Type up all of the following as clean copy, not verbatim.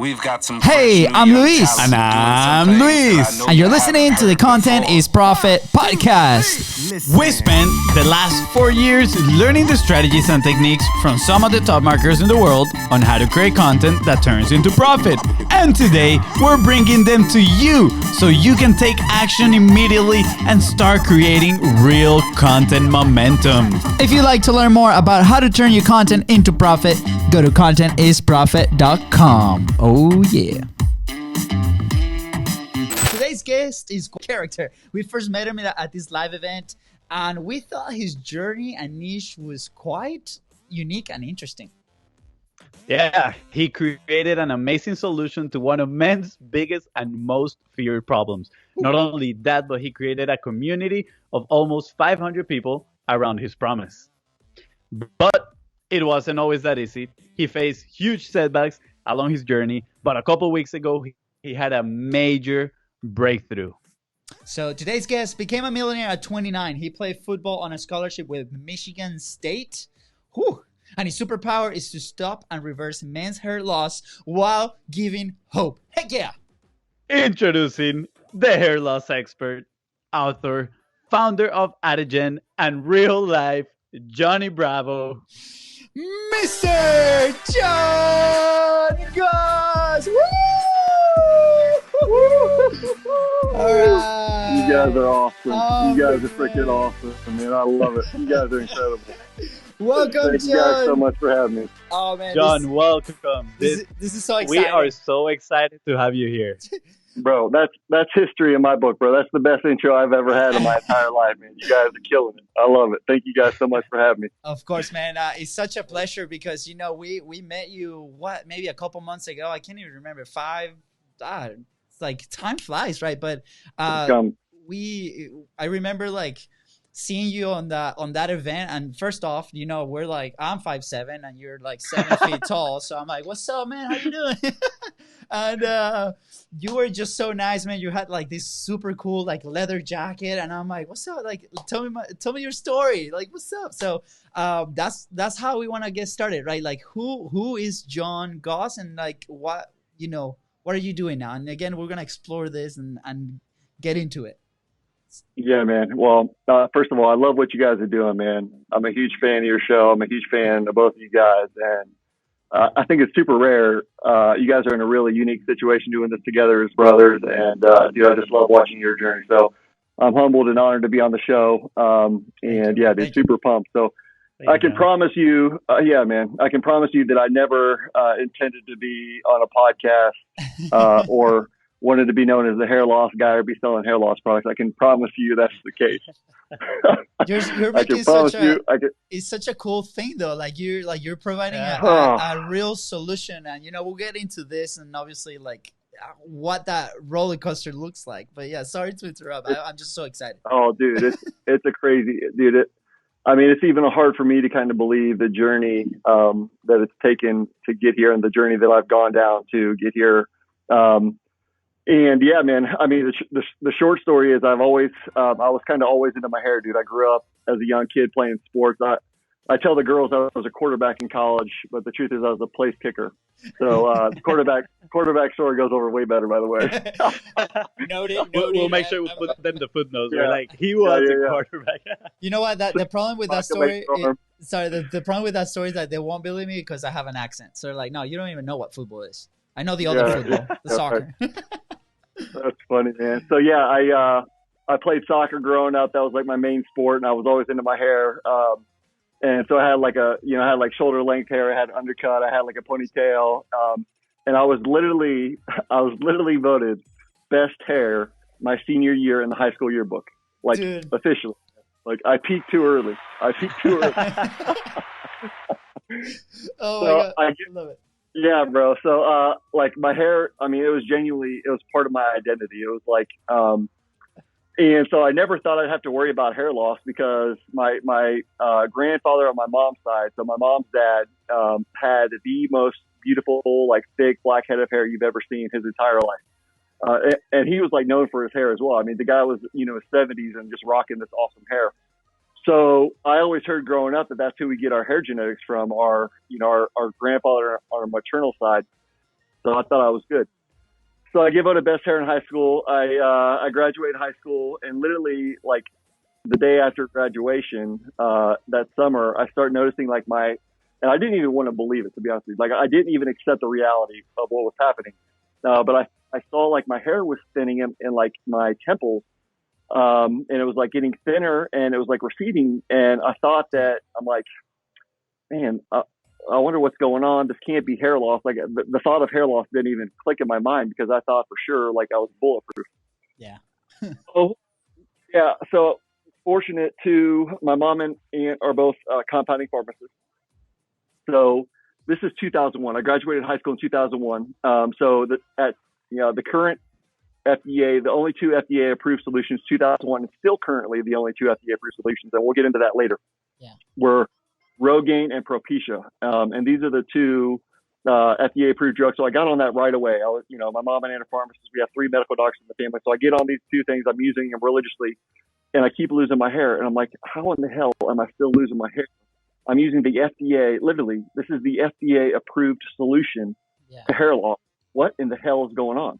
We've got some Hey, I'm Luis. And I'm Luis. And you're listening to the Content is Profit podcast. We spent the last 4 years learning the strategies and techniques from some of the top marketers in the world on how to create content that turns into profit. And today, we're bringing them to you so you can take action immediately and start creating real content momentum. If you'd like to learn more about how to turn your content into profit, go to contentisprofit.com. Oh, yeah. Today's guest is character. We first met him at this live event, and we thought his journey and niche was quite unique and interesting. Yeah, he created an amazing solution to one of men's biggest and most feared problems. Not only that, but he created a community of almost 500 people around his promise. But it wasn't always that easy. He faced huge setbacks along his journey, but a couple weeks ago, he had a major breakthrough. So today's guest became a millionaire at 29. He played football on a scholarship with Michigan State. Whew. And his superpower is to stop and reverse men's hair loss while giving hope. Heck yeah! Introducing the hair loss expert, author, founder of Adegen, and real life Johnny Bravo, Mr. John Goss! Woo! All right. You guys are awesome. Oh, you guys are freaking awesome, man. I love it. You guys are incredible. Welcome, Thank John. you guys so much for having me. Oh, man. John, welcome. This is so exciting. We are so excited to have you here. Bro, that's history in my book, bro. That's the best intro I've ever had in my entire life, man. You guys are killing it. I love it. Thank you guys so much for having me. Of course, man. It's such a pleasure because, you know, we met you, maybe a couple months ago. I can't even remember. It's like time flies, right? But I remember like seeing you on that event, and first off, you know, we're like, I'm 5'7" and you're like 7 feet tall, so I'm like, what's up, man, how you doing? And you were just so nice, man. You had like this super cool like leather jacket, and I'm like, what's up, like tell me your story, like what's up. So that's how we want to get started, right? Like who is John Goss, and like what are you doing now? And again, we're gonna explore this and get into it. Yeah, man. Well, first of all, I love what you guys are doing, man. I'm a huge fan of your show. I'm a huge fan of both of you guys. And I think it's super rare. You guys are in a really unique situation doing this together as brothers. And, dude, I just love watching your journey. So I'm humbled and honored to be on the show. And, yeah, dude, super pumped. So I can promise you, man, I can promise you that I never intended to be on a podcast or wanted to be known as the hair loss guy or be selling hair loss products. I can promise you that's the case. You're making it's such a cool thing though. Like you're providing a real solution, and you know, we'll get into this and obviously like what that roller coaster looks like. But yeah, sorry to interrupt. I'm just so excited. Oh, dude, it's a crazy, dude. It's even hard for me to kind of believe the journey that it's taken to get here and the journey that I've gone down to get here. And yeah, man, I mean, the short story is I was kind of always into my hair, dude. I grew up as a young kid playing sports. I tell the girls I was a quarterback in college, but the truth is I was a place kicker. So quarterback story goes over way better, by the way. Noted. We'll make sure we put them the footnotes. Yeah. Like he was a quarterback. You know what? The problem with that story. The problem with that story is that they won't believe me because I have an accent. So they're like, no, you don't even know what football is. I know the other football, the soccer. That's funny, man. So yeah, I played soccer growing up. That was like my main sport, and I was always into my hair. And so I had I had shoulder length hair. I had undercut. I had like a ponytail. And I was literally voted best hair my senior year in the high school yearbook, like Dude. Officially. Like I peaked too early. Oh my God, I love it. Yeah, bro. So, like my hair, I mean, it was part of my identity. It was like, and so I never thought I'd have to worry about hair loss because my grandfather on my mom's side, so my mom's dad, had the most beautiful, like thick black head of hair you've ever seen his entire life. And he was like known for his hair as well. I mean, the guy was, his 70s and just rocking this awesome hair. So I always heard growing up that that's who we get our hair genetics from, our grandfather on our maternal side. So I thought I was good. So I gave out a best hair in high school. I graduated high school, and literally like the day after graduation, that summer, I started noticing like and I didn't even want to believe it, to be honest with you. Like I didn't even accept the reality of what was happening. But I saw like my hair was thinning in like my temples. And it was like getting thinner and it was like receding. And I thought that I'm like, man, I wonder what's going on. This can't be hair loss. Like the thought of hair loss didn't even click in my mind because I thought for sure like I was bulletproof. Yeah. So fortunate to my mom and aunt are both compounding pharmacists. So this is 2001. I graduated high school in 2001. So the current FDA, the only two FDA approved solutions, 2001, and still currently the only two FDA approved solutions, and we'll get into that later. Yeah. Were Rogaine and Propecia. And these are the two FDA approved drugs. So I got on that right away. My mom and aunt are pharmacists. We have 3 medical doctors in the family. So I get on these two things. I'm using them religiously, and I keep losing my hair. And I'm like, how in the hell am I still losing my hair? I'm using the FDA, literally, this is the FDA approved solution to hair loss. What in the hell is going on?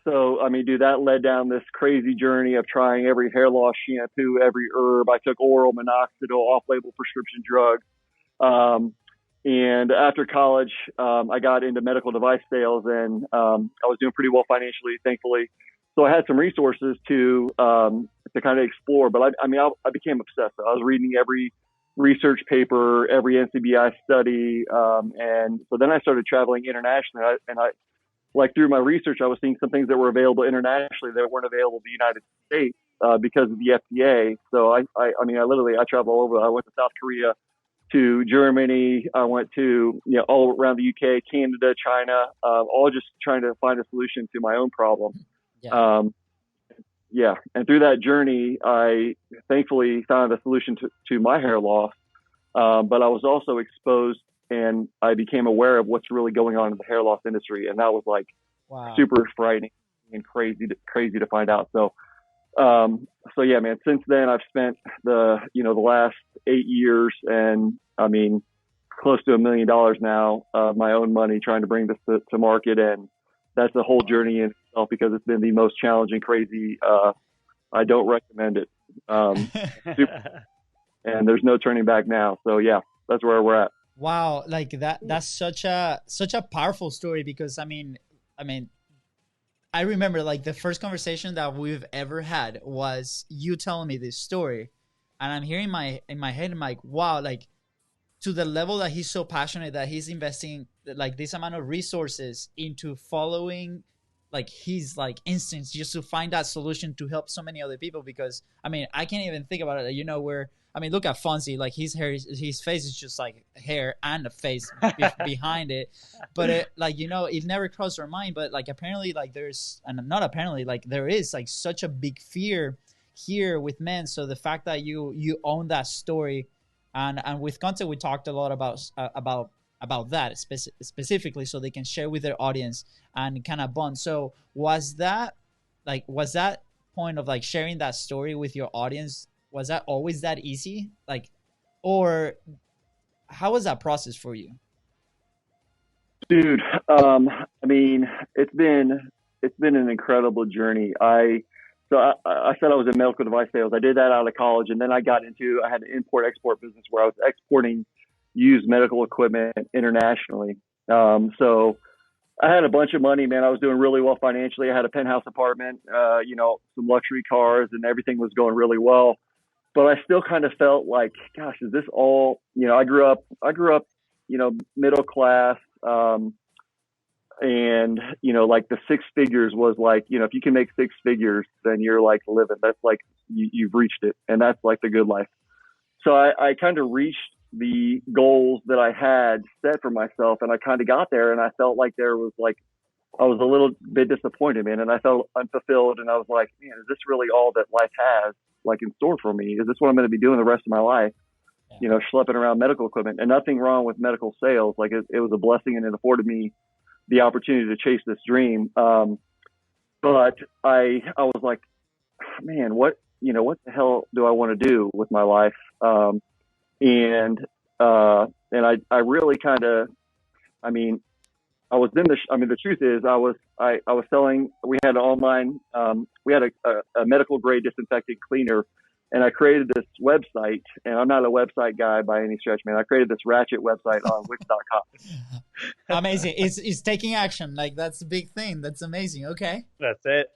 So, I mean, dude, that led down this crazy journey of trying every hair loss shampoo, every herb. I took oral minoxidil, off-label prescription drugs. And after college, I got into medical device sales, and I was doing pretty well financially, thankfully. So I had some resources to kind of explore. But I became obsessed. I was reading every research paper, every NCBI study, and so then I started traveling internationally. And through my research, I was seeing some things that were available internationally that weren't available in the United States because of the FDA. So I travel all over. I went to South Korea, to Germany. I went to all around the UK, Canada, China, all just trying to find a solution to my own problem. And through that journey, I thankfully found a solution to my hair loss. But I was also exposed, and I became aware of what's really going on in the hair loss industry. And that was like super frightening and crazy to find out. So yeah, man, since then I've spent the last 8 years, and I mean, close to $1 million now of my own money trying to bring this to market. And that's a whole journey in itself because it's been the most challenging, crazy. I don't recommend it. And there's no turning back now. So yeah, that's where we're at. Wow. Like that's such a powerful story, because I mean, I remember like the first conversation that we've ever had was you telling me this story, and I'm hearing in my head, I'm like, wow, like to the level that he's so passionate that he's investing like this amount of resources into following like his like instincts just to find that solution to help so many other people. Because I mean, I can't even think about it. Where, I mean, look at Fonzie, like his hair, his face is just like hair and a face behind it. But it, like, it never crossed our mind. But like, apparently like there is like such a big fear here with men. So the fact that you own that story, and with content, we talked a lot about that specifically, so they can share with their audience and kind of bond. So was that point of like sharing that story with your audience, was that always that easy? Like, or how was that process for you? Dude, I mean, it's been an incredible journey. I said I was in medical device sales. I did that out of college, and then I had an import-export business where I was exporting used medical equipment internationally. So I had a bunch of money, man. I was doing really well financially. I had a penthouse apartment, some luxury cars, and everything was going really well. But I still kind of felt like, gosh, is this all, I grew up, middle class. And, like the 6 figures was like, if you can make 6 figures, then you're like living. That's like, you've reached it. And that's like the good life. So I kind of reached the goals that I had set for myself, and I kind of got there, and I felt like I was a little bit disappointed, man. And I felt unfulfilled, and I was like, man, is this really all that life has like in store for me? Is this what I'm going to be doing the rest of my life? Yeah. Schlepping around medical equipment. And nothing wrong with medical sales. Like it was a blessing, and it afforded me the opportunity to chase this dream. But I was like, man, what the hell do I want to do with my life? And I really kind of, was in the, I mean, the truth is I was selling, we had an online, we had a medical grade disinfectant cleaner, and I created this website, and I'm not a website guy by any stretch, man. I created this ratchet website on Wix.com. Amazing. It's taking action. Like, that's a big thing. That's amazing. Okay. That's it.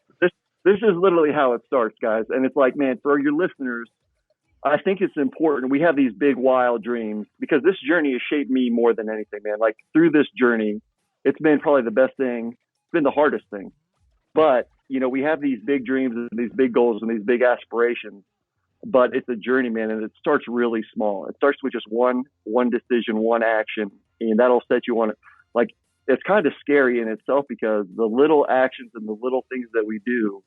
This is literally how it starts, guys. And it's like, man, for your listeners, I think it's important. We have these big, wild dreams, because this journey has shaped me more than anything, man. Like, through this journey, it's been probably the best thing. It's been the hardest thing. But, you know, we have these big dreams and these big goals and these big aspirations, but it's a journey, man. And it starts really small. It starts with just one decision, one action, and that'll set you on it. Like, it's kind of scary in itself, because the little actions and the little things that we do,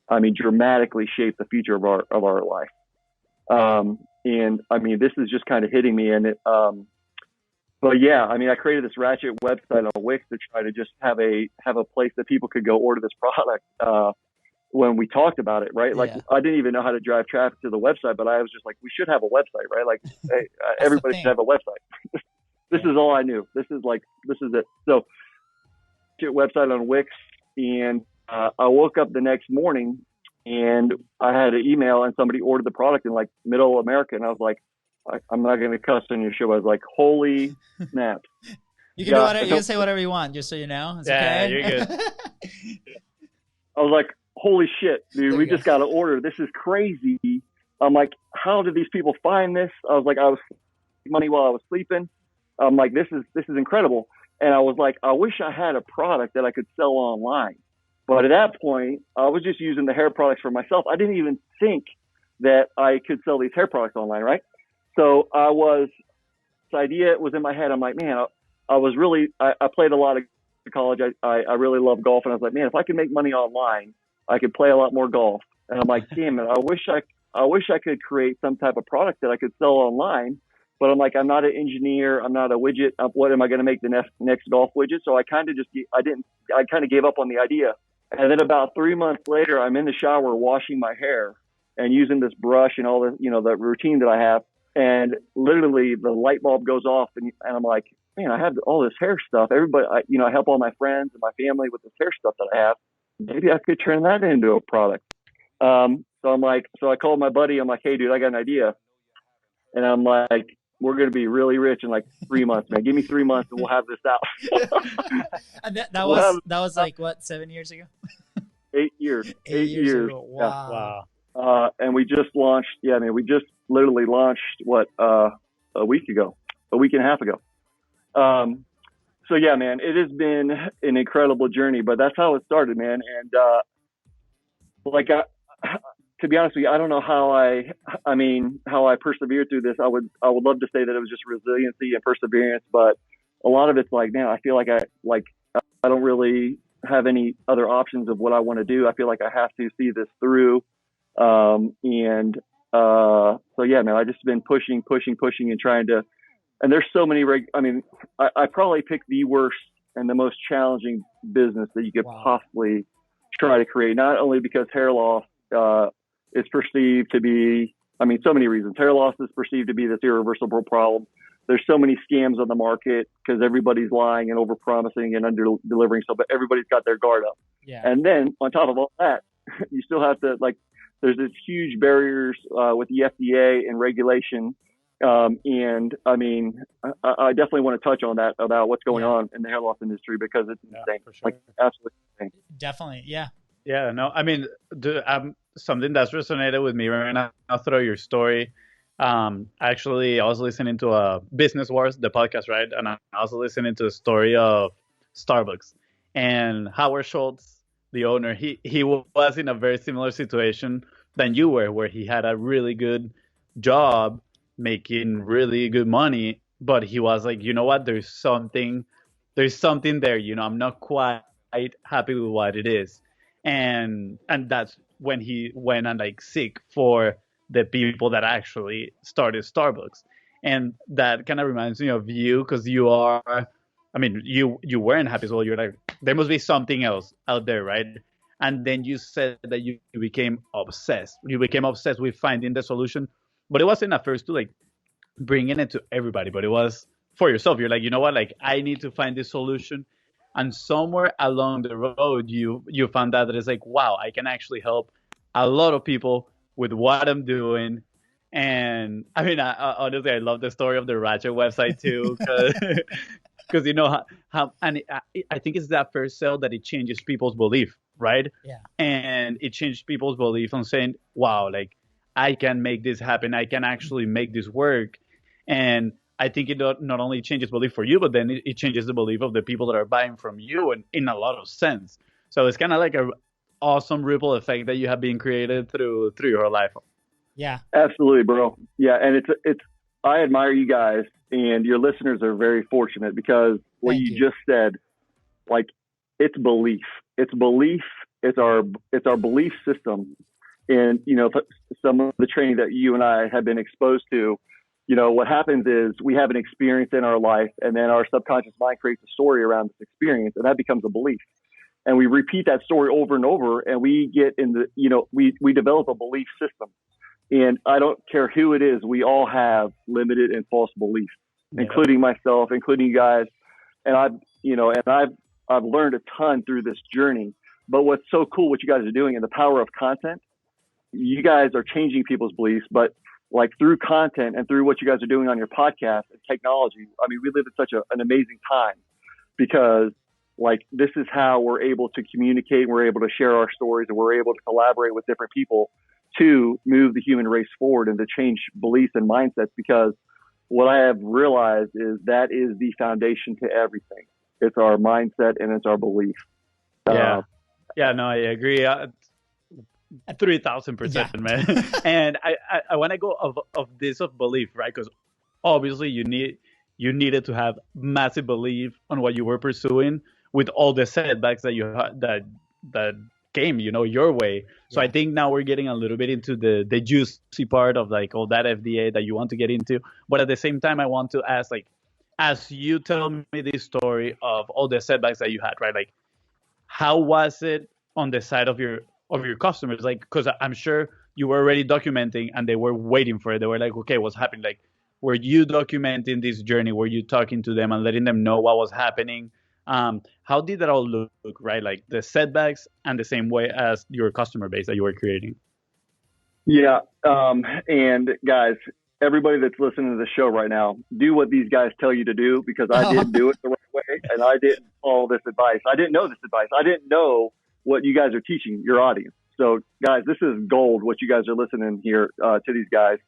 I mean, dramatically shape the future of our life. And I mean, this is just kind of hitting me. And it, but yeah, I mean, I created this ratchet website on Wix to try to just have a place that people could go order this product. When we talked about it, right? Like, I didn't even know how to drive traffic to the website, but I was just like, we should have a website, right? Like, hey, everybody should have a website. This is all I knew. This is it. So, website on Wix, and I woke up the next morning and I had an email, and somebody ordered the product in like middle America, and I was like, I'm not going to cuss on your show. I was like, holy snap! You can do whatever, you can say whatever you want, just so you know. It's okay. You're good. I was like, holy shit, dude, we just got an order. This is crazy. I'm like, how did these people find this? I was like, I was money while I was sleeping. I'm like, this is incredible. And I was like, I wish I had a product that I could sell online. But at that point, I was just using the hair products for myself. I didn't even think that I could sell these hair products online, right? So this idea was in my head. I'm like, man, I played a lot of college. I really love golf. And I was like, man, if I could make money online, I could play a lot more golf. And I'm like, damn it, I wish I could create some type of product that I could sell online. But I'm like, I'm not an engineer. I'm not a widget. What am I going to make the next golf widget? So I kind of gave up on the idea. And then about 3 months later, I'm in the shower washing my hair and using this brush and all the, you know, the routine that I have. And literally the light bulb goes off, and I'm like, man, I have all this hair stuff. Everybody, I help all my friends and my family with this hair stuff that I have. Maybe I could turn that into a product. So I called my buddy. I'm like, hey, dude, I got an idea. And I'm like, we're going to be really rich in like 3 months, man. Give me 3 months and we'll have this out. And that was like, what, 7 years ago? 8 years. 8 years ago. Wow. Yeah. And we just launched. Yeah, I mean, we just literally launched a week and a half ago. So yeah, man, it has been an incredible journey, but that's how it started, man. And to be honest with you, I don't know how I persevered through this. I would love to say that it was just resiliency and perseverance, but a lot of it's like, man, I feel like I don't really have any other options of what I want to do. I feel like I have to see this through. So yeah, man, I just been pushing and trying to, and there's so many, I probably picked the worst and the most challenging business that you could possibly try to create, not only because hair loss, is perceived to be, so many reasons. Hair loss is perceived to be this irreversible problem. There's so many scams on the market because everybody's lying and over-promising and under-delivering stuff, but everybody's got their guard up. Yeah. And then on top of all that, you still have to, there's this huge barriers with the FDA and regulation. And I definitely want to touch on that about what's going on in the hair loss industry, because it's insane. For sure. Absolutely insane. Definitely. Yeah. Yeah, no, something that's resonated with me right now through your story. Actually, I was listening to Business Wars, the podcast, right? And I was listening to the story of Starbucks, and Howard Schultz, the owner, he was in a very similar situation than you were, where he had a really good job, making really good money, but he was like, you know what? There's something there. You know, I'm not quite happy with what it is. And that's when he went and seek for the people that actually started Starbucks. And that kind of reminds me of you, because you weren't happy as well. You're like, there must be something else out there, right? And then you said that you became obsessed. You became obsessed with finding the solution, but it wasn't at first to bringing it to everybody, but it was for yourself. You're like, you know what? I need to find this solution. And somewhere along the road, you found out that it's like, wow, I can actually help a lot of people with what I'm doing. And I mean, honestly, I love the story of the Ratchet website too, because you know how and I think it's that first sale that it changes people's belief, right? Yeah. And it changed people's belief on saying, wow, like I can make this happen. I can actually make this work. And I think it not only changes belief for you, but then it changes the belief of the people that are buying from you, and in a lot of sense. So it's kind of like a awesome ripple effect that you have been created through your life. Yeah. Absolutely, bro. Yeah, and it's I admire you guys, and your listeners are very fortunate because what you just said, like, it's belief. It's belief. It's our belief system. And, you know, some of the training that you and I have been exposed to, you know, what happens is we have an experience in our life, and then our subconscious mind creates a story around this experience, and that becomes a belief. And we repeat that story over and over, and we get in the, you know, we develop a belief system. And I don't care who it is, we all have limited and false beliefs, including myself, including you guys. And I've learned a ton through this journey. But what's so cool, what you guys are doing, and the power of content, you guys are changing people's beliefs, but like through content and through what you guys are doing on your podcast and technology. I mean, we live in such an amazing time because like this is how we're able to communicate. We're able to share our stories, and we're able to collaborate with different people to move the human race forward and to change beliefs and mindsets, because what I have realized is that is the foundation to everything. It's our mindset and it's our belief. No, I agree. 3,000%, man. And I want to go of this of belief, right? Because obviously you needed to have massive belief on what you were pursuing with all the setbacks that you had that came, you know, your way. So I think now we're getting a little bit into the juicy part of like all that FDA that you want to get into. But at the same time, I want to ask, like, as you tell me this story of all the setbacks that you had, right? Like, how was it on the side of your customers? Like, because I'm sure you were already documenting and they were waiting for it. They were like, okay, what's happening? Like, were you documenting this journey? Were you talking to them and letting them know what was happening? How did that all look, right? Like the setbacks and the same way as your customer base that you were creating. Yeah. And guys, everybody that's listening to the show right now, do what these guys tell you to do, because I didn't do it the right way, and I didn't follow this advice. I didn't know this advice. I didn't know what you guys are teaching your audience. So guys, this is gold, what you guys are listening here to these guys,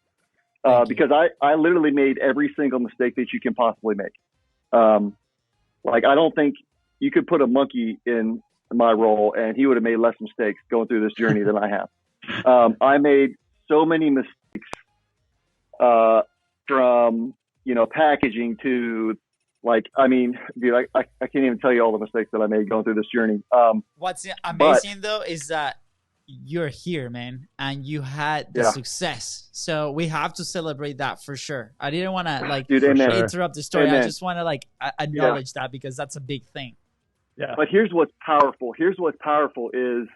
because I literally made every single mistake that you can possibly make. Like, I don't think you could put a monkey in my role and he would have made less mistakes going through this journey than I have. I made so many mistakes, from, you know, packaging to, like, I mean, dude, I can't even tell you all the mistakes that I made going through this journey. What's amazing though is that you're here, man, and you had the success. So we have to celebrate that for sure. I didn't want to interrupt the story. I just want to acknowledge that, because that's a big thing. Yeah. But here's what's powerful. Here's what's powerful is,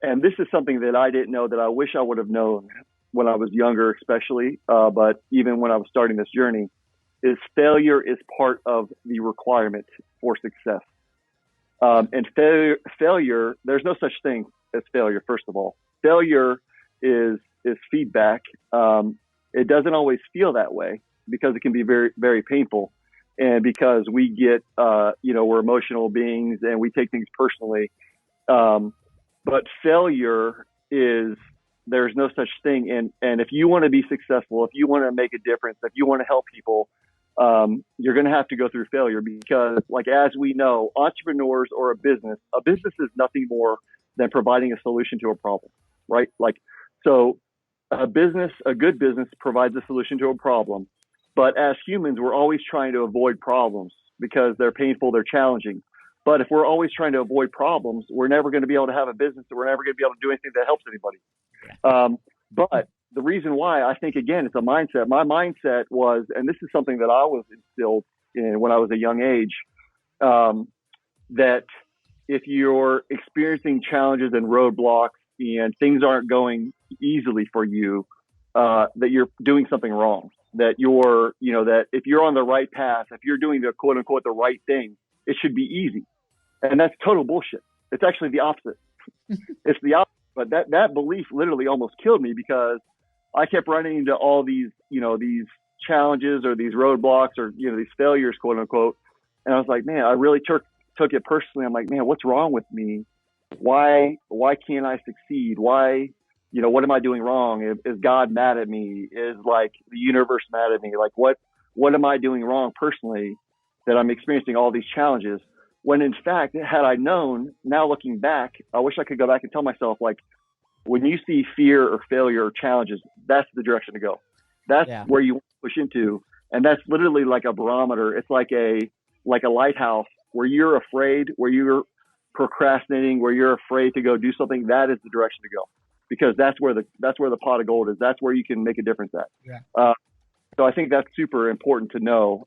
and this is something that I didn't know that I wish I would have known when I was younger, especially, but even when I was starting this journey, is failure is part of the requirement for success. And failure, there's no such thing as failure. First of all, failure is feedback. It doesn't always feel that way because it can be very, very painful. And because we get, we're emotional beings and we take things personally. But failure is, there's no such thing. And if you want to be successful, if you want to make a difference, if you want to help people, you're going to have to go through failure, because, like, as we know, entrepreneurs or a business is nothing more than providing a solution to a problem, right? Like, so a good business provides a solution to a problem. But as humans, we're always trying to avoid problems because they're painful, they're challenging. But if we're always trying to avoid problems, we're never going to be able to have a business, and we're never going to be able to do anything that helps anybody. But the reason why, I think, again, it's a mindset. My mindset was, and this is something that I was instilled in when I was a young age, that if you're experiencing challenges and roadblocks and things aren't going easily for you, that you're doing something wrong. That that if you're on the right path, if you're doing the quote unquote the right thing, it should be easy. And that's total bullshit. It's actually the opposite. It's the opposite. But that belief literally almost killed me, because I kept running into all these, these challenges or these roadblocks or, these failures, quote unquote. And I was like, man, I really took it personally. I'm like, man, what's wrong with me? Why can't I succeed? Why, what am I doing wrong? Is God mad at me? Is like the universe mad at me? Like what am I doing wrong personally that I'm experiencing all these challenges? When in fact, had I known, now looking back, I wish I could go back and tell myself, like, when you see fear or failure or challenges, that's the direction to go. That's where you push into. And that's literally like a barometer. It's like a lighthouse where you're afraid, where you're procrastinating, where you're afraid to go do something. That is the direction to go, because that's where the pot of gold is. That's where you can make a difference at. Yeah. So I think that's super important to know.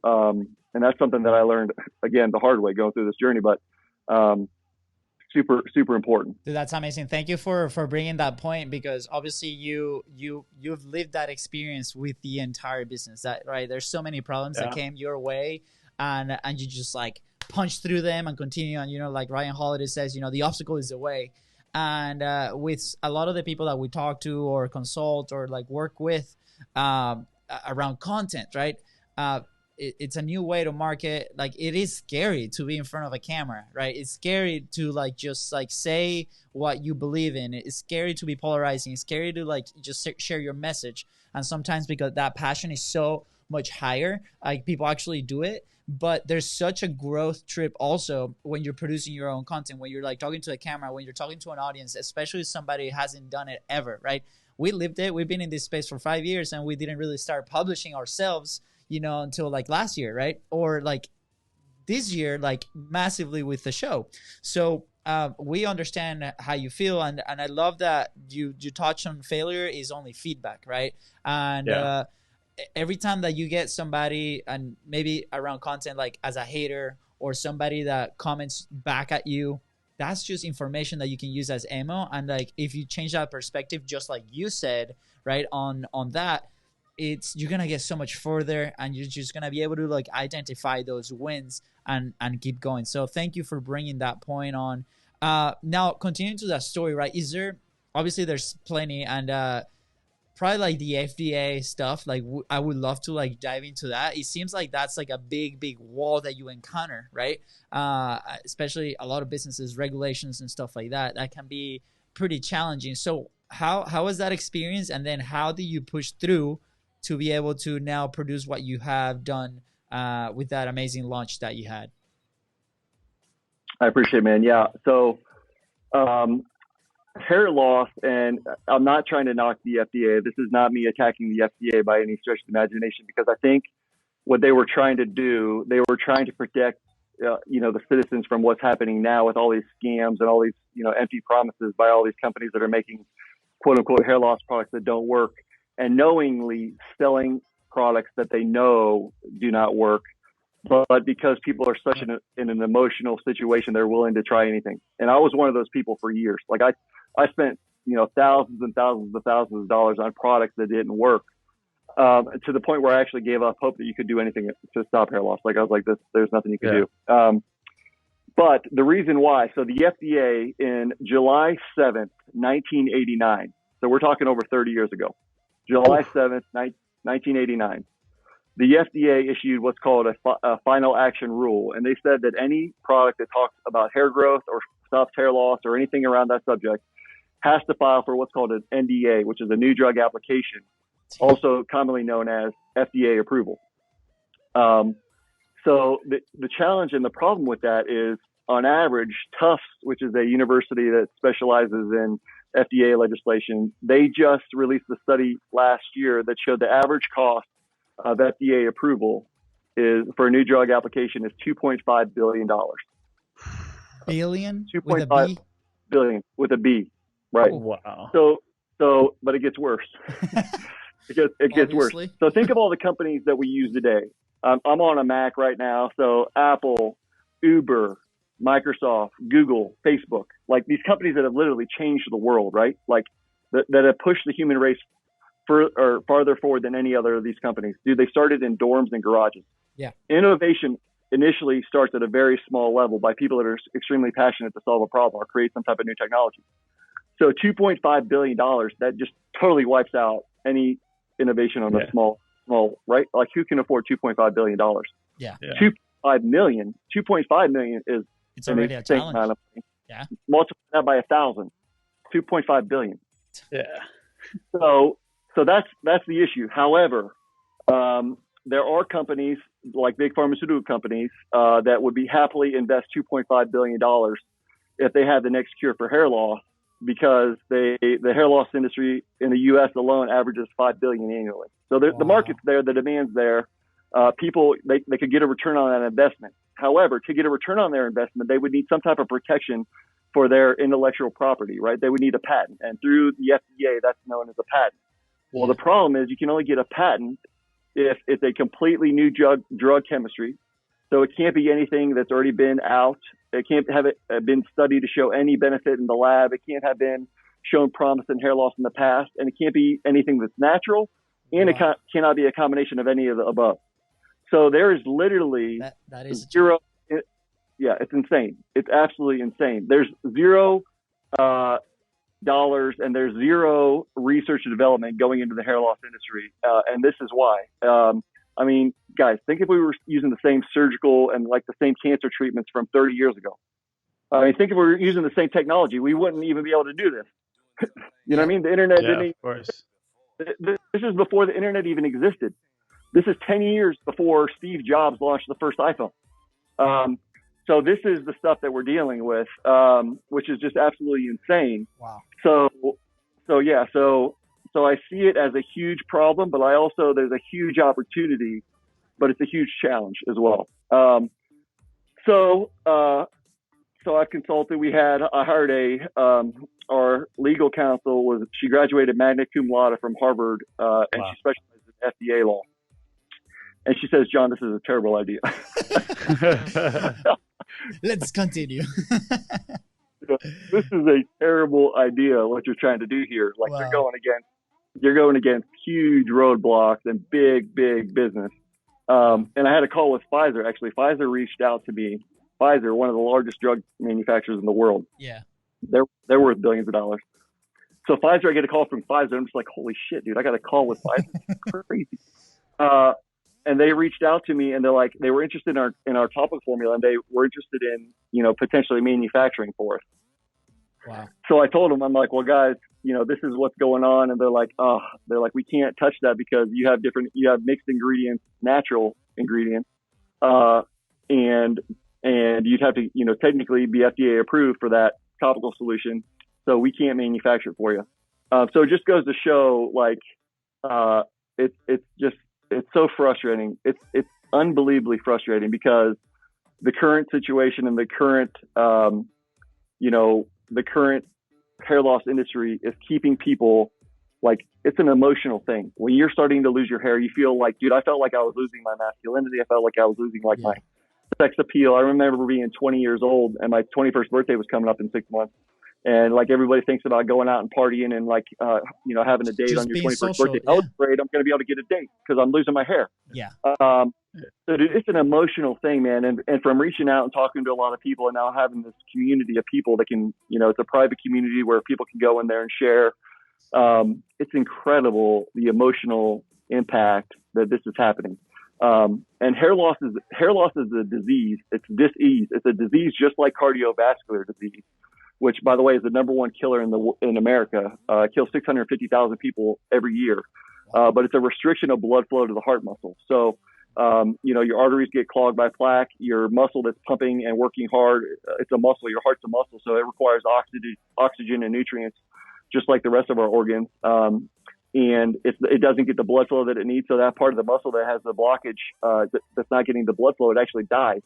And that's something that I learned, again, the hard way going through this journey, but super, super important. Dude, that's amazing. Thank you for bringing that point, because obviously you've lived that experience with the entire business. That right? There's so many problems that came your way, and you just like punch through them and continue on. Like Ryan Holiday says, the obstacle is the way. And with a lot of the people that we talk to or consult or like work with around content, right? It's a new way to market. Like, it is scary to be in front of a camera, right? It's scary to like just like say what you believe in. It's scary to be polarizing. It's scary to like just share your message. And sometimes, because that passion is so much higher, like people actually do it. But there's such a growth trip also when you're producing your own content, when you're like talking to a camera, when you're talking to an audience, especially somebody who hasn't done it ever, right? We lived it. We've been in this space for 5 years, and we didn't really start publishing ourselves, until like last year, right? Or like this year, like massively with the show. So we understand how you feel. And I love that you touch on failure is only feedback, right? And every time that you get somebody, and maybe around content, like as a hater or somebody that comments back at you, that's just information that you can use as ammo. And like, if you change that perspective, just like you said, right, on that, you're gonna get so much further, and you're just gonna be able to like identify those wins and keep going. So thank you for bringing that point on. Now continuing to that story, right? Obviously there's plenty, and probably like the FDA stuff. Like I would love to like dive into that. It seems like that's like a big wall that you encounter, right? Especially a lot of businesses, regulations and stuff like that. That can be pretty challenging. So how was that experience, and then how do you push through to be able to now produce what you have done with that amazing launch that you had? I appreciate it, man. Yeah. So hair loss, and I'm not trying to knock the FDA. This is not me attacking the FDA by any stretch of the imagination, because I think what they were trying to do, they were trying to protect, the citizens from what's happening now with all these scams and all these, empty promises by all these companies that are making quote unquote hair loss products that don't work, and knowingly selling products that they know do not work. But because people are such in an emotional situation, they're willing to try anything. And I was one of those people for years. Like I spent, thousands and thousands of dollars on products that didn't work, to the point where I actually gave up hope that you could do anything to stop hair loss. Like I was like, there's nothing you can do. But the reason why, so the FDA in July 7th, 1989, so we're talking over 30 years ago, July 7th, 1989, the FDA issued what's called a final action rule. And they said that any product that talks about hair growth or stops hair loss or anything around that subject has to file for what's called an NDA, which is a new drug application, also commonly known as FDA approval. So the challenge and the problem with that is, on average, Tufts, which is a university that specializes in FDA legislation, they just released a study last year that showed the average cost of FDA approval is for a new drug application is $2.5 billion. Billion? 2.5 billion with a B, right? Oh, wow. So, but it gets worse. It gets worse. So think of all the companies that we use today. I'm on a Mac right now. So Apple, Uber, Microsoft, Google, Facebook, like these companies that have literally changed the world, right? Like that have pushed the human race farther forward than any other of these companies. Dude, they started in dorms and garages. Yeah. Innovation initially starts at a very small level by people that are extremely passionate to solve a problem or create some type of new technology. So $2.5 billion, that just totally wipes out any innovation on a small, right? Like who can afford $2.5 billion? Yeah. 2.5 million is it's already a challenge. Amount of money. Yeah. Multiply that by 1,000, 2.5 billion. Yeah. So that's the issue. However, there are companies like big pharmaceutical companies that would be happily invest $2.5 billion if they had the next cure for hair loss, because the hair loss industry in the U.S. alone averages $5 billion annually. So the market's there, the demand's there. People they could get a return on that investment. However, to get a return on their investment, they would need some type of protection for their intellectual property, right? They would need a patent, and through the FDA, that's known as a patent. Well, the problem is you can only get a patent if it's a completely new drug chemistry. So it can't be anything that's already been out. It can't have been studied to show any benefit in the lab. It can't have been shown promise in hair loss in the past. And it can't be anything that's natural. And it cannot be a combination of any of the above. So there is literally that is zero. It's insane. It's absolutely insane. There's $0 and there's zero research and development going into the hair loss industry. And this is why. I mean, guys, think if we were using the same surgical and like the same cancer treatments from 30 years ago. I mean, think if we were using the same technology, we wouldn't even be able to do this. You know what I mean? The internet didn't. Of course. This is before the internet even existed. This is 10 years before Steve Jobs launched the first iPhone. So this is the stuff that we're dealing with, which is just absolutely insane. Wow. So I see it as a huge problem, but there's a huge opportunity, but it's a huge challenge as well. So I've consulted. I hired our legal counsel she graduated magna cum laude from Harvard, and she specializes in FDA law. And she says, John, this is a terrible idea. Let's continue. This is a terrible idea, what you're trying to do here. Like you're going against huge roadblocks and big business. And I had a call with Pfizer. Actually, Pfizer reached out to me. Pfizer, one of the largest drug manufacturers in the world. Yeah. They're worth billions of dollars. So Pfizer, I get a call from Pfizer. I'm just like, holy shit, dude, I got a call with Pfizer. It's crazy. And they reached out to me and they were interested in our topical formula, and they were interested in, potentially manufacturing for us. Wow. So I told them, I'm like, well, guys, this is what's going on. And they're like, we can't touch that because you have mixed ingredients, natural ingredients. And you'd have to, technically be FDA approved for that topical solution. So we can't manufacture it for you. So it just goes to show, it's so frustrating. It's unbelievably frustrating because the current situation and the current hair loss industry is keeping people it's an emotional thing. When you're starting to lose your hair, you feel like, dude, I felt like I was losing my masculinity. I felt like I was losing my sex appeal. I remember being 20 years old and my 21st birthday was coming up in 6 months. And everybody thinks about going out and partying and having a date just on your 21st social, birthday. yeah. I was afraid I'm going to be able to get a date because I'm losing my hair. Yeah. So dude, it's an emotional thing, man. And from reaching out and talking to a lot of people and now having this community of people that can, it's a private community where people can go in there and share. It's incredible the emotional impact that this is happening. And hair loss is a disease. It's dis-ease. It's a disease just like cardiovascular disease, which, by the way, is the number one killer in America. Kills 650,000 people every year. But it's a restriction of blood flow to the heart muscle. So, your arteries get clogged by plaque. Your muscle that's pumping and working hard, it's a muscle. Your heart's a muscle, so it requires oxygen and nutrients, just like the rest of our organs. And it doesn't get the blood flow that it needs. So that part of the muscle that has the blockage that's not getting the blood flow, it actually dies.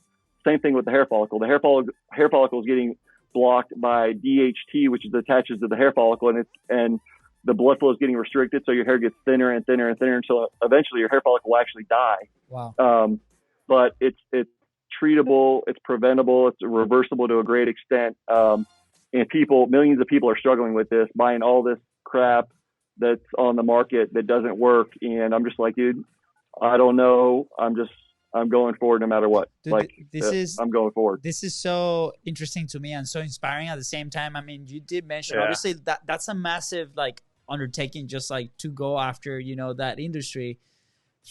Same thing with the hair follicle. The hair follicle is getting blocked by DHT, which attaches to the hair follicle, and the blood flow is getting restricted, so your hair gets thinner and thinner and thinner until eventually your hair follicle will actually die. Wow. But it's treatable, it's preventable, it's reversible to a great extent. And millions of people are struggling with this, buying all this crap that's on the market that doesn't work. And I'm just like, dude, I don't know. I'm I'm going forward no matter what. Dude, like I'm going forward. This is so interesting to me and so inspiring at the same time. I mean, you did mention obviously that's a massive like undertaking, just like to go after, you know, that industry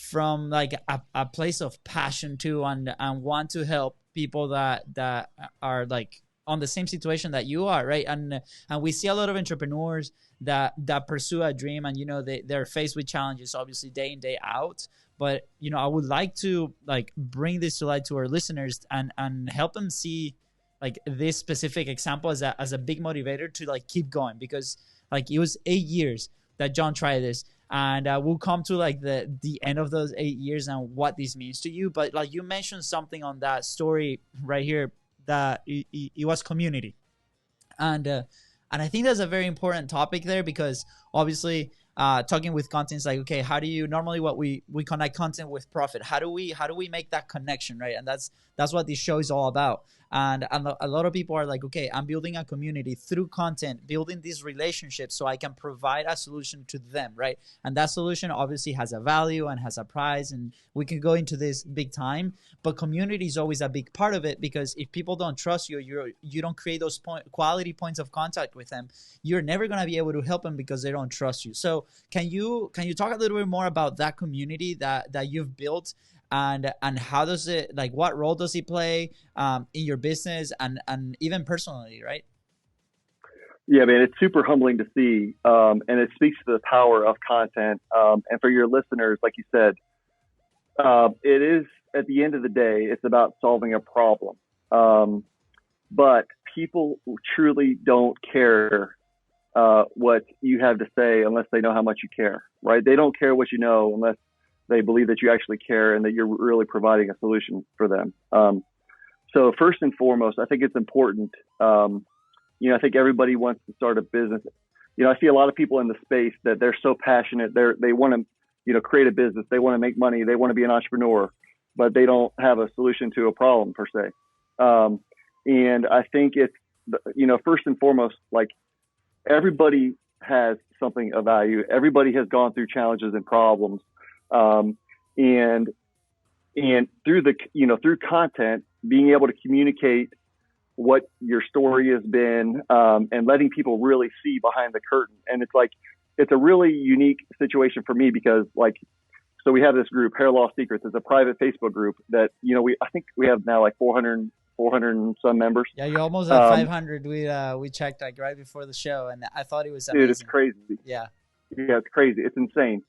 from like a place of passion too, and want to help people that are like on the same situation that you are, right? And we see a lot of entrepreneurs that pursue a dream, and you know they're faced with challenges obviously day in day out. But you know, I would like to like bring this to light to our listeners and help them see like this specific example as a big motivator to like keep going, because like it was 8 years that John tried this, and we'll come to like the end of those 8 years and what this means to you. But like you mentioned something on that story right here, that it was community, and I think that's a very important topic there, because obviously talking with content is like, okay, how do you normally what we connect content with profit? How do we make that connection, right? And that's what this show is all about. And a lot of people are like, okay, I'm building a community through content, building these relationships so I can provide a solution to them, right? And that solution obviously has a value and has a price, and we can go into this big time. But community is always a big part of it, because if people don't trust you, you don't create those quality points of contact with them, you're never going to be able to help them because they don't trust you. So can you talk a little bit more about that community that you've built? And how does it, like, what role does it play in your business and even personally, right? Yeah, man, it's super humbling to see, and it speaks to the power of content. And for your listeners, like you said, it is, at the end of the day, it's about solving a problem. But people truly don't care what you have to say unless they know how much you care, right? They don't care what you know unless they believe that you actually care and that you're really providing a solution for them. So first and foremost, I think it's important. You know, I think everybody wants to start a business. You know, I see a lot of people in the space that they're so passionate. They want to, you know, create a business. They want to make money. They want to be an entrepreneur, but they don't have a solution to a problem per se. And I think it's, you know, first and foremost, like, everybody has something of value. Everybody has gone through challenges and problems. And through through content, being able to communicate what your story has been, and letting people really see behind the curtain. And it's a really unique situation for me, because so we have this group, Hair Loss Secrets. It's a private Facebook group that, you know, I think we have now like 400 and some members. Yeah, you're almost at 500. We checked like right before the show, and I thought it was amazing. Dude, it's crazy. Yeah, it's crazy. It's insane.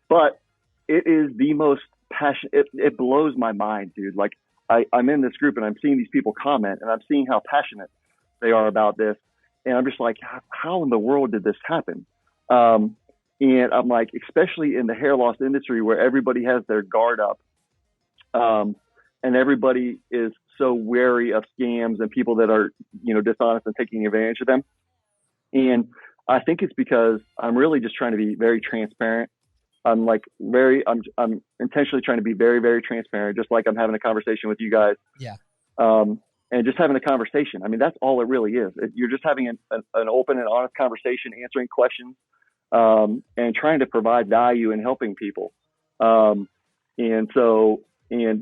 But it is the most passionate. It blows my mind, dude. Like, I'm in this group and I'm seeing these people comment, and I'm seeing how passionate they are about this. And I'm just like, how in the world did this happen? And I'm like, especially in the hair loss industry where everybody has their guard up, and everybody is so wary of scams and people that are, you know, dishonest and taking advantage of them. And I think it's because I'm really just trying to be very transparent. I'm intentionally trying to be very, very transparent, just like I'm having a conversation with you guys. Yeah. And just having a conversation. I mean, that's all it really is. You're just having an open and honest conversation, answering questions, and trying to provide value and helping people. And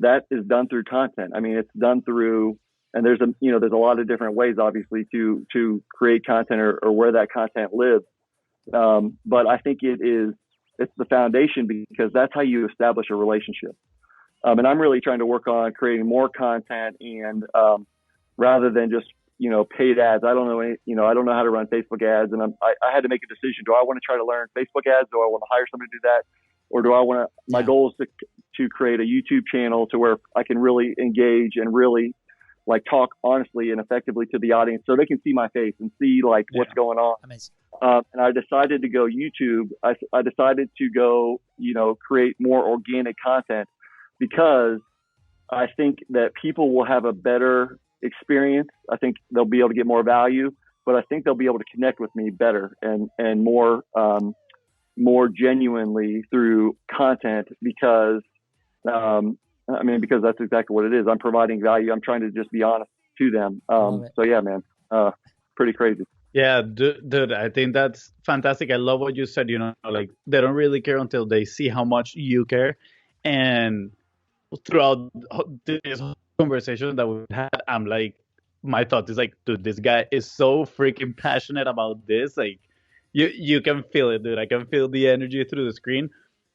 that is done through content. I mean, it's done through, and there's a lot of different ways, obviously, to create content or where that content lives. But I think it's the foundation, because that's how you establish a relationship. And I'm really trying to work on creating more content, and rather than just, you know, paid ads. I don't know how to run Facebook ads, and I had to make a decision. Do I want to try to learn Facebook ads? Do I want to hire somebody to do that? Or do I want to, my goal is to create a YouTube channel to where I can really engage and really like talk honestly and effectively to the audience, so they can see my face and see like what's going on. Amazing. And I decided to go YouTube. I decided to go, you know, create more organic content, because I think that people will have a better experience. I think they'll be able to get more value, but I think they'll be able to connect with me better and more genuinely through content, because because that's exactly what it is. I'm providing value. I'm trying to just be honest to them. So yeah, man, pretty crazy. Yeah, dude, I think that's fantastic. I love what you said, you know, like they don't really care until they see how much you care. And throughout this conversation that we had, I'm like, my thought is like, dude, this guy is so freaking passionate about this. Like, you can feel it, dude. I can feel the energy through the screen,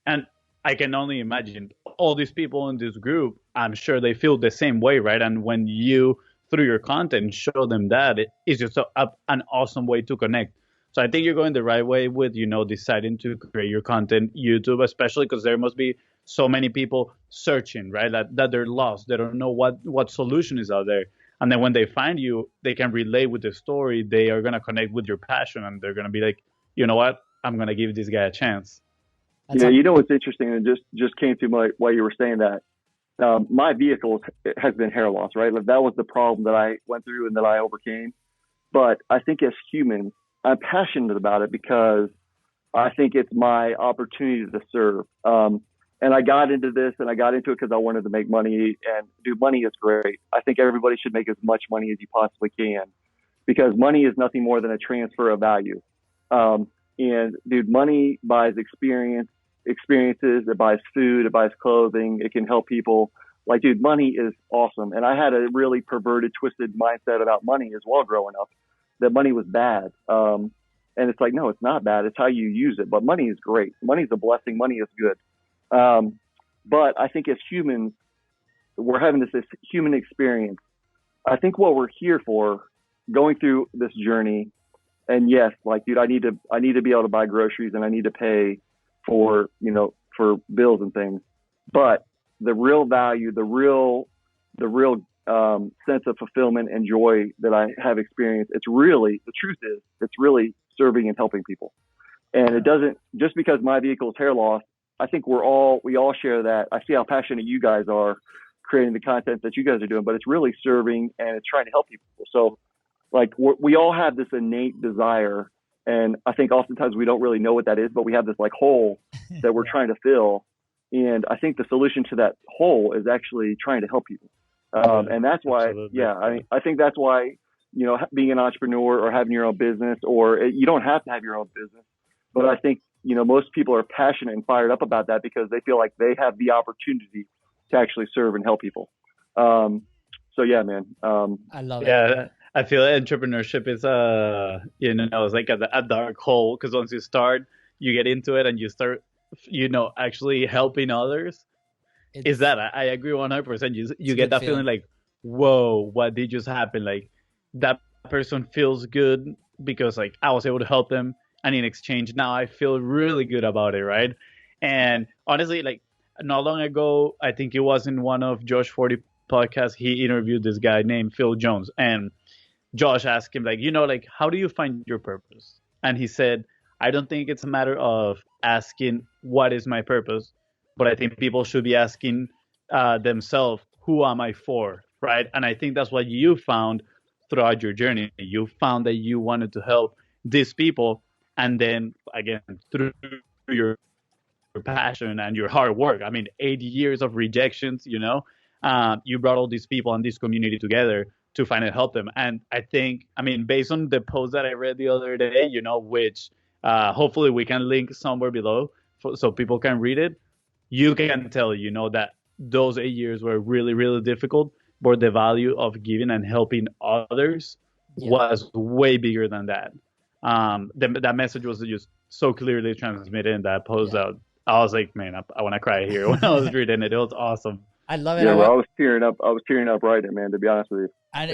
and I can only imagine all these people in this group. I'm sure they feel the same way, right? And when you, through your content, show them that, it's just an awesome way to connect. So I think you're going the right way with, deciding to create your content, YouTube, especially because there must be so many people searching, right? That they're lost. They don't know what solution is out there. And then when they find you, they can relate with the story. They are going to connect with your passion, and they're going to be like, you know what? I'm going to give this guy a chance. You know what's interesting, and just came to my while you were saying that. My vehicle has been hair loss, right? Like, that was the problem that I went through and that I overcame. But I think as humans, I'm passionate about it because I think it's my opportunity to serve. And I got into this, and I got into it because I wanted to make money. And dude, money is great. I think everybody should make as much money as you possibly can, because money is nothing more than a transfer of value. And dude, money buys experiences, it buys food, it buys clothing, it can help people. Like, dude, money is awesome. And I had a really perverted, twisted mindset about money as well growing up, that money was bad. And it's like, no, it's not bad. It's how you use it. But money is great. Money's a blessing. Money is good. But I think as humans, we're having this human experience. I think what we're here for, going through this journey, and yes, like, dude, I need to be able to buy groceries, and I need to pay for bills and things. But the real value, the real sense of fulfillment and joy that I have experienced, the truth is, it's really serving and helping people. And it doesn't, just because my vehicle is hair loss, I think we all share that. I see how passionate you guys are creating the content that you guys are doing, but it's really serving, and it's trying to help people. So, like, we all have this innate desire, and I think oftentimes we don't really know what that is, but we have this like hole that we're trying to fill. And I think the solution to that hole is actually trying to help people. And that's why, I think that's why, being an entrepreneur or having your own business, or you don't have to have your own business, but I think, most people are passionate and fired up about that because they feel like they have the opportunity to actually serve and help people. So yeah, man. I love it. Yeah, I feel entrepreneurship is it's like a dark hole, because once you start, you get into it and you start, actually helping others. I agree 100%. You get that feeling like, whoa, what did just happen? Like, that person feels good because, like, I was able to help them, and in exchange, now I feel really good about it, right? And honestly, like, not long ago, I think it was in one of Josh 40 podcasts, he interviewed this guy named Phil Jones, and Josh asked him, like, how do you find your purpose? And he said, I don't think it's a matter of asking what is my purpose, but I think people should be asking themselves, who am I for, right? And I think that's what you found throughout your journey. You found that you wanted to help these people, and then, again, through your passion and your hard work, 8 years of rejections, you brought all these people and this community together to finally help them. And I think, based on the post that I read the other day, which hopefully we can link somewhere below so people can read it, you can tell, that those 8 years were really, really difficult, but the value of giving and helping others was way bigger than that. That message was just so clearly transmitted in that post out. I was like, man, I want to cry here when I was reading it. It was awesome. I love it. Yeah, I was tearing up writing it, man, to be honest with you. And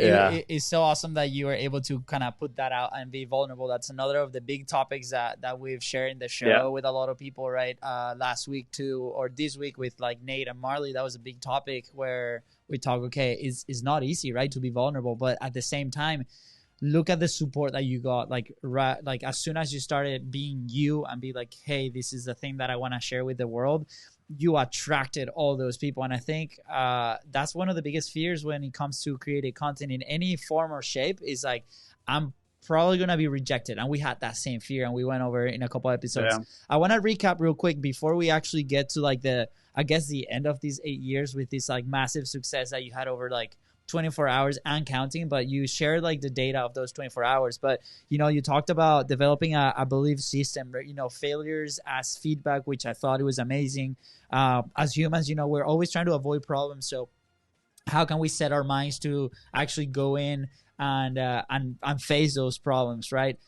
it's so awesome that you were able to kind of put that out and be vulnerable. That's another of the big topics that we've shared in the show with a lot of people, right? Last week too, or this week with like Nate and Marley, that was a big topic where we talk, okay, it's not easy, right, to be vulnerable, but at the same time, look at the support that you got. Like as soon as you started being you and be like, hey, this is the thing that I want to share with the world, you attracted all those people. And I think that's one of the biggest fears when it comes to creating content in any form or shape, is like, I'm probably going to be rejected. And we had that same fear, and we went over it in a couple episodes. Yeah. I want to recap real quick before we actually get to like the end of these 8 years with this like massive success that you had over like 24 hours and counting, but you shared like the data of those 24 hours. But, you know, you talked about developing a belief system, you know, failures as feedback, which I thought it was amazing. As humans, you know, we're always trying to avoid problems. So how can we set our minds to actually go in and face those problems, right?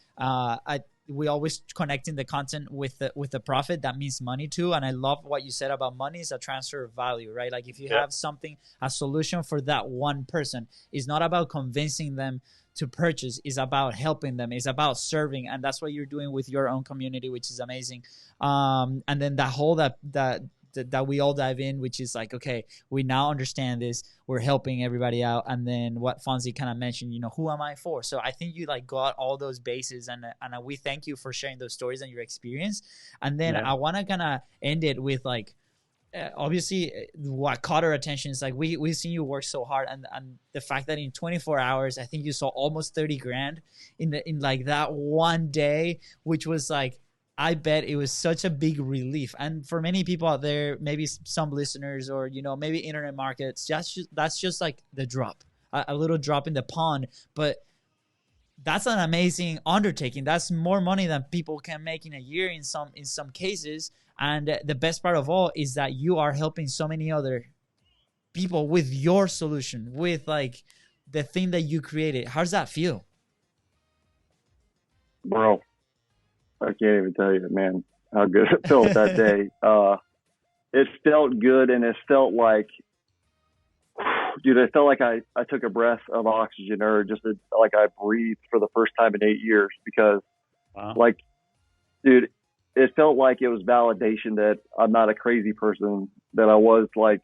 We always connecting the content with the profit. That means money too. And I love what you said about money is a transfer of value, right? Like if you have something, a solution for that one person, it's not about convincing them to purchase, it's about helping them, it's about serving. And that's what you're doing with your own community, which is amazing. And then that whole that we all dive in, which is like, okay, we now understand this, we're helping everybody out. And then what Fonzie kind of mentioned, you know, who am I for? So I think you like got all those bases, and we thank you for sharing those stories and your experience. And then I want to kind of end it with like, obviously what caught our attention is like, we've seen you work so hard, and the fact that in 24 hours, I think you saw almost 30 grand in like that one day, which was like, I bet it was such a big relief. And for many people out there, maybe some listeners or, you know, maybe internet markets, that's just like the drop, a little drop in the pond. But that's an amazing undertaking. That's more money than people can make in a year in some cases. And the best part of all is that you are helping so many other people with your solution, with like the thing that you created. How does that feel? Bro, I can't even tell you, man, how good it felt that day. It felt good, and it felt like, dude, it felt like I took a breath of oxygen, or just like I breathed for the first time in 8 years, because like, dude, it felt like it was validation that I'm not a crazy person, that I was like,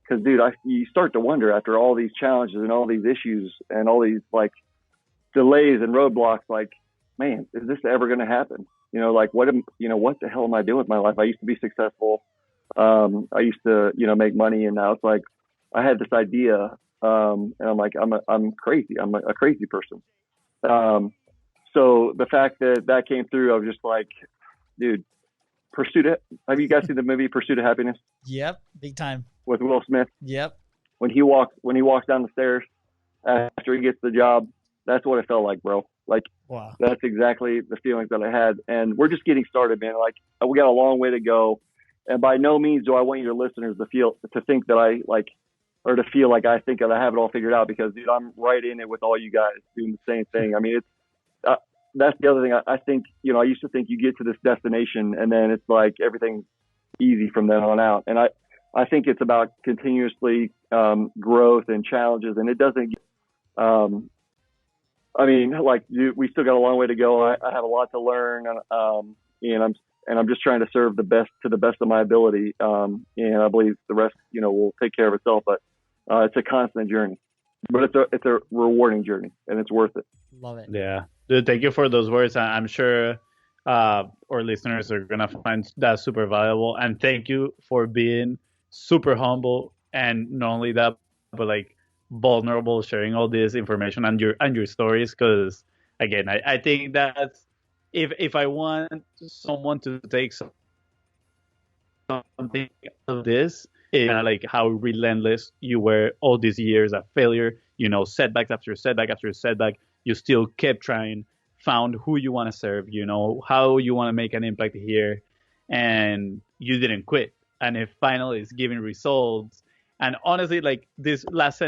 because dude, you start to wonder after all these challenges and all these issues and all these like delays and roadblocks, like, man, is this ever going to happen? You know, like what the hell am I doing with my life? I used to be successful. I used to, you know, make money, and now it's like, I had this idea, and I'm like, I'm crazy. I'm a crazy person. So the fact that came through, I was just like, dude, have you guys seen the movie Pursuit of Happiness? Yep. Big time. With Will Smith. Yep. When he walks down the stairs after he gets the job, that's what it felt like, bro. Like, wow. That's exactly the feelings that I had. And we're just getting started, man. Like, we got a long way to go. And by no means do I want your listeners to feel like I think that I have it all figured out, because, dude, I'm right in it with all you guys doing the same thing. I mean, it's, that's the other thing. I think, you know, I used to think you get to this destination and then it's like everything's easy from then on out. And I think it's about continuously growth and challenges, and it doesn't, I mean, like, we still got a long way to go. I have a lot to learn, and I'm just trying to serve to the best of my ability. And I believe the rest, you know, will take care of itself. But it's a constant journey, but it's a rewarding journey, and it's worth it. Love it. Yeah, dude, thank you for those words. I'm sure our listeners are gonna find that super valuable. And thank you for being super humble, and not only that, but like vulnerable, sharing all this information and your stories. Because again, I think that if I want someone to take something of this, like how relentless you were all these years of failure, you know, setbacks after setback after setback, you still kept trying, found who you want to serve, you know, how you want to make an impact here, and you didn't quit, and it finally is giving results. And honestly, like this last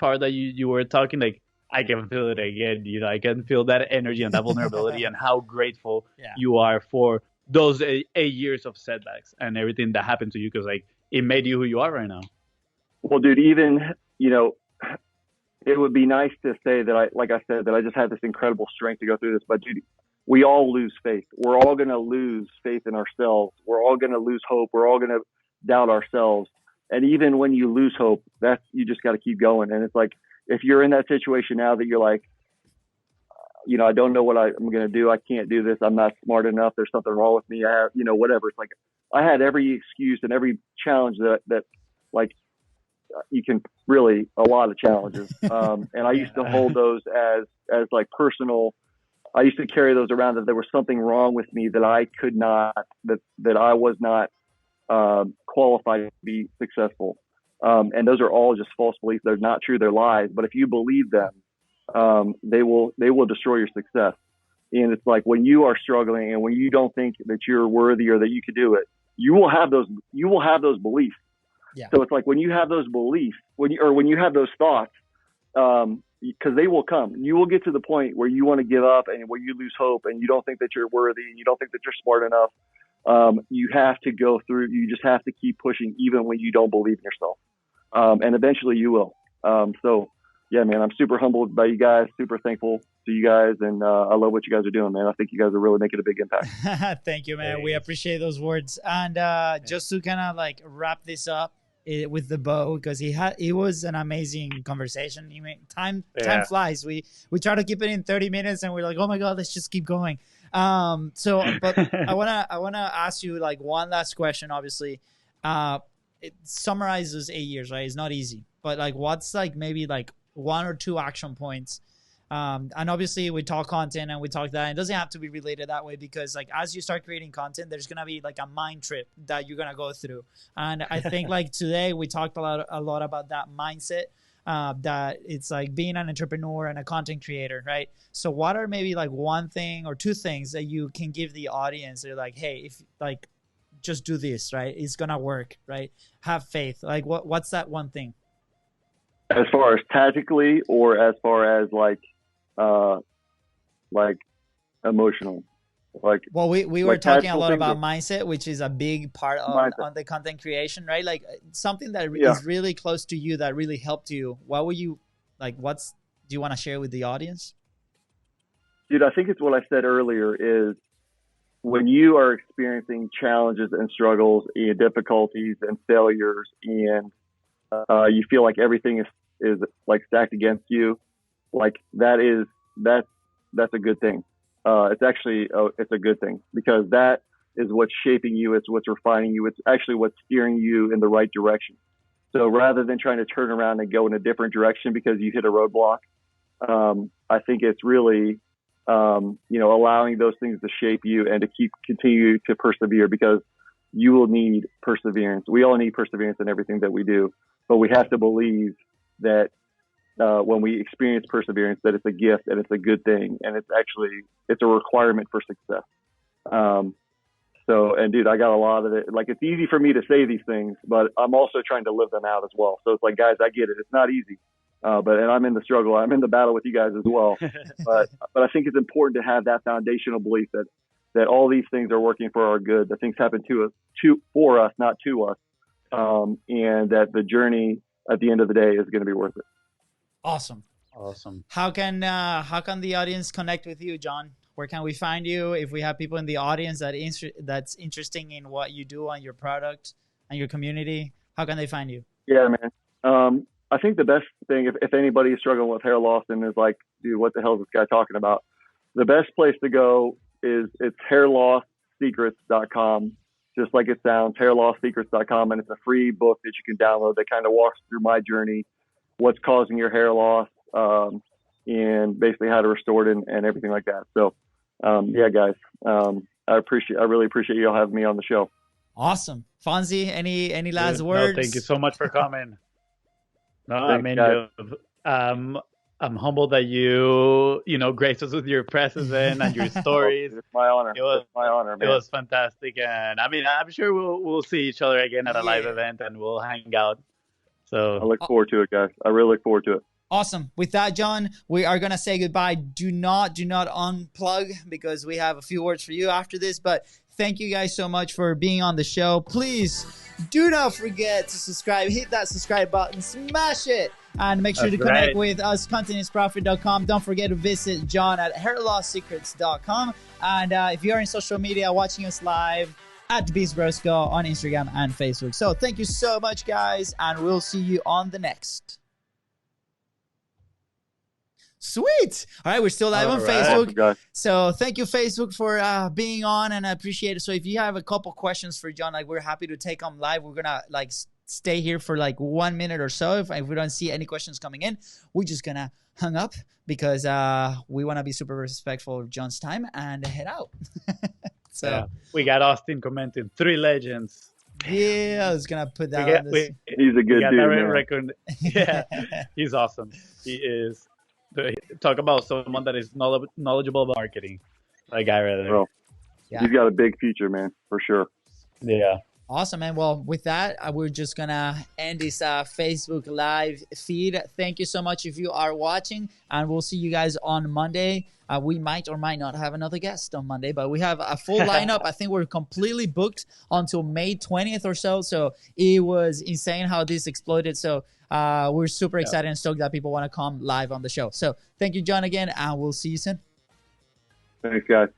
part that you were talking, like, I can feel it again. You know, I can feel that energy and that vulnerability and how grateful you are for those 8 years of setbacks and everything that happened to you, because like it made you who you are right now. Well, dude, even, you know, it would be nice to say that I just had this incredible strength to go through this, but dude, we all lose faith. We're all going to lose faith in ourselves. We're all going to lose hope. We're all going to doubt ourselves. And even when you lose hope, you just got to keep going. And it's like, if you're in that situation now that you're like, you know, I don't know what I'm going to do. I can't do this. I'm not smart enough. There's something wrong with me. I have, you know, whatever. It's like, I had every excuse and every challenge that like, you can really, a lot of challenges. And I used to hold those as like personal. I used to carry those around, that there was something wrong with me, that I could not, that I was not qualified to be successful. And those are all just false beliefs. They're not true. They're lies. But if you believe them, they will destroy your success. And it's like when you are struggling and when you don't think that you're worthy or that you could do it, you will have those beliefs. Yeah. So it's like when you have those beliefs, when you have those thoughts, because they will come, you will get to the point where you want to give up and where you lose hope and you don't think that you're worthy and you don't think that you're smart enough. You have to go through, you just have to keep pushing even when you don't believe in yourself. And eventually you will. So yeah, man, I'm super humbled by you guys, super thankful to you guys. And I love what you guys are doing, man. I think you guys are really making a big impact. Thank you, man. We appreciate those words. And just to kind of like wrap this up with the bow, because it was an amazing conversation. Time flies. We try to keep it in 30 minutes and we're like, oh my God, let's just keep going. But I wanna ask you like one last question. Obviously, it summarizes 8 years, right? It's not easy, but like, what's like maybe like 1 or 2 action points? And obviously we talk content and we talk that. It doesn't have to be related that way because like as you start creating content, there's gonna be like a mind trip that you're gonna go through. And I think like today we talked a lot about that mindset. That it's like being an entrepreneur and a content creator, right? So what are maybe like 1 thing or 2 things that you can give the audience? They're like, hey, if like just do this, right? It's gonna work, right? Have faith. Like what's that 1 thing? As far as tactically or as far as like emotional? Like, well, we were talking a lot about mindset, which is a big part on the content creation, right? Like something that is really close to you that really helped you. What were you like? Do you want to share with the audience? Dude, I think it's what I said earlier is when you are experiencing challenges and struggles and difficulties and failures and you feel like everything is like stacked against you, like that's a good thing. It's actually, it's a good thing because that is what's shaping you. It's what's refining you. It's actually what's steering you in the right direction. So rather than trying to turn around and go in a different direction because you hit a roadblock, I think it's really, allowing those things to shape you and to continue to persevere because you will need perseverance. We all need perseverance in everything that we do, but we have to believe that when we experience perseverance, that it's a gift and it's a good thing. And it's a requirement for success. And dude, I got a lot of it. Like, it's easy for me to say these things, but I'm also trying to live them out as well. So it's like, guys, I get it. It's not easy. And I'm in the struggle. I'm in the battle with you guys as well. but I think it's important to have that foundational belief that all these things are working for our good, that things happen for us, not to us. And that the journey at the end of the day is going to be worth it. Awesome. How can the audience connect with you, John? Where can we find you? If we have people in the audience that's interesting in what you do on your product and your community, how can they find you? Yeah, man. I think the best thing, if anybody is struggling with hair loss and is like, dude, what the hell is this guy talking about? The best place to go is it's hairlosssecrets.com. Just like it sounds, hairlosssecrets.com. And it's a free book that you can download that kind of walks through my journey, what's causing your hair loss, and basically how to restore it and everything like that. So, yeah, guys, I really appreciate you all having me on the show. Awesome. Fonzie, any last words? No, thank you so much for coming. No, thanks, I mean, I'm humbled that you graced us with your presence and your stories. It's my honor. It's my honor, man. It was fantastic. And I mean, I'm sure we'll see each other again at a live event and we'll hang out. So I look forward to it, guys. I really look forward to it. Awesome. With that, John, we are going to say goodbye. Do not unplug because we have a few words for you after this. But thank you guys so much for being on the show. Please do not forget to subscribe. Hit that subscribe button. Smash it. And make sure to connect with us, contentisprofit.com. Don't forget to visit John at hairlosssecrets.com. And if you're in social media watching us live, at BeastBrosco on Instagram and Facebook. So thank you so much, guys. And we'll see you on the next. Sweet. All right, we're still live on Facebook. So thank you, Facebook, for being on, and I appreciate it. So if you have a couple questions for John, like, we're happy to take them live. We're gonna like stay here for like 1 minute or so. If we don't see any questions coming in, we're just gonna hang up because we want to be super respectful of John's time and head out. So yeah. We got Austin commenting 3 legends. Yeah, I was gonna put that on this. He's a good dude, man. Yeah, he's awesome. He is. Talk about someone that is knowledgeable about marketing. That guy right there. Well, he's got a big future, man, for sure. Yeah. Awesome, man. Well, with that, we're just going to end this Facebook Live feed. Thank you so much if you are watching, and we'll see you guys on Monday. We might or might not have another guest on Monday, but we have a full lineup. I think we're completely booked until May 20th or so. So it was insane how this exploded. So we're super excited and stoked that people want to come live on the show. So thank you, John, again, and we'll see you soon. Thanks, guys.